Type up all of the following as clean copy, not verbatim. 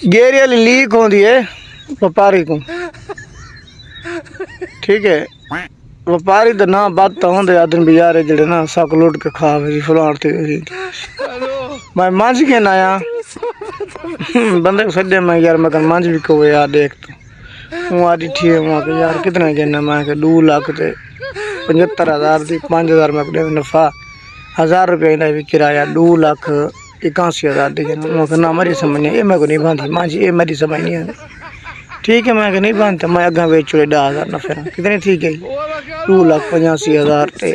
गेरी वाली लीक होती है व्यापारी को, ठीक है। व्यापारी तो ना बात तो होंगे आदमी बेचारे जड़े ना सक लुट के खा जी फलाण थे मैं मंझ के ना आया बंदे को सदे मैं यार मैं मंझ भी कहो यार देख तू वहाँ आदि ठीक वहाँ के यार कितना कहना मैं 2 लाख ते 75,000 दी 5,000 मैं को नफा 1,000 रुपये इन्हें भी किराया 2,81,000 दी कहना ना मेरी समझ नहीं ये मैं को नहीं बांधी मां जी ये मेरी समझ नहीं है ठीक है मैं नहीं बांधता मैं अगर बेच चुके 10,000 नफे कितने ठीक है 2,85,000 ते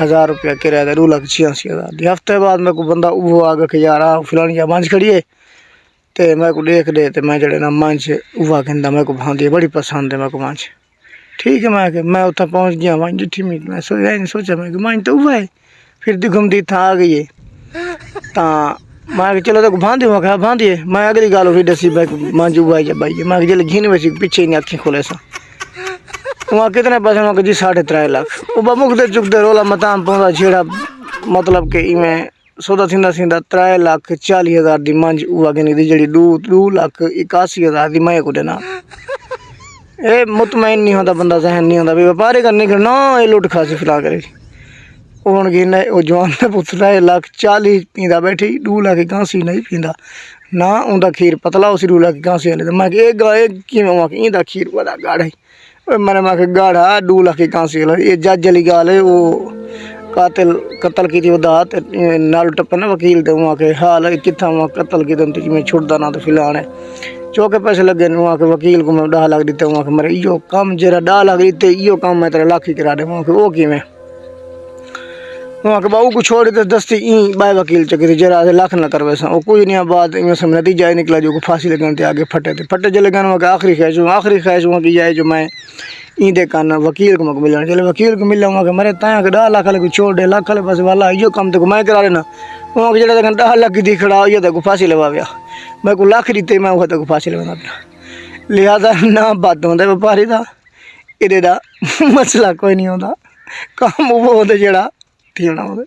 1,000 रुपया किराया 2,86,000 हफ्ते बाद मेरे को बंदा वो आ गया कि यार आ फलानी मंझ खड़ी है तो मेरे को देख दे तो मैं जड़े ना मंझ उवा कहता मेरे को भांदी बड़ी पसंद है मेरे को मंझ ठीक है मैं उत्तर पहुँच गया मंझ जिठी मीट मैं नहीं सोचा मैं मंझ तो उवा है फिर दी घूमती था आ गई है तो मैं चलो तो बांधी मैं कहा बांधिए मैं अगली गाल फिर दसी मैं मंझ उवा है भाई मैं जल्द घिन वैसी पीछे नहीं अखी खोले सा वहाँ कितने पैसे वहाँ जी 3.5 लाख वो मुकते चुकते रोला मताम पौधा छेड़ा मतलब कि इवें सौदा सीधा 3,40,000 दी मंझ उवा गिनी दी जड़ी 2,81,000 दी मैं को देना ए मुतमैन नहीं होता बंदा जहन नहीं होता व्यापारी का निकलना ये लुट खासी फिला करे हूँ गिना वो जवान ने पुछता 1,40,000 पींदा बैठी 2,81,000 नहीं पींदा ना उनका खीर पतला उसी 2,81,000 वाले मैं एक गाय कि इंदा खीर वाला गाढ़ा मैंने मैं गाढ़ा 2,81,000 वाला ये जज वाली गाल है वो कतल की थी वो दात नाल टप्पे ना वकील थे वहाँ के हाल कितना वहाँ कतल की दम मैं छुटता ना तो फिलहाल है चौके पैसे लगे वहाँ के वकील को मैं 10 लाख दीते वहाँ के मेरे इो काम जरा 10 लाख दीते इो काम मैं तेरा लाख ही करा दे वहाँ के वो कि मैं वहाँ के बाबू को छोड़ दे दस्ती ई बाय वकील चक्री जरा लाख ना करवे सा कोई नहीं बाद में सब नतीजा निकला जो फांसी लगने आगे फटे जले गन वहाँ आखिरी ख्वाहिश वहाँ की जाए जो मैं ई दे कान वकील को मको मिलना चले वकील को मिलना वहाँ के मरे ताया के 10 लाख को छोड़ दे लाख बस वाला यो काम तो मैं करा लेना वहाँ के जरा 10 लाख की खड़ा ये तो फांसी लगा गया मैं को लाख दीते मैं वह तक फांसी लगा पिया लिहाजा ना बात होता व्यापारी का ये मसला कोई नहीं होता काम वो होता जरा ठीक ना होता।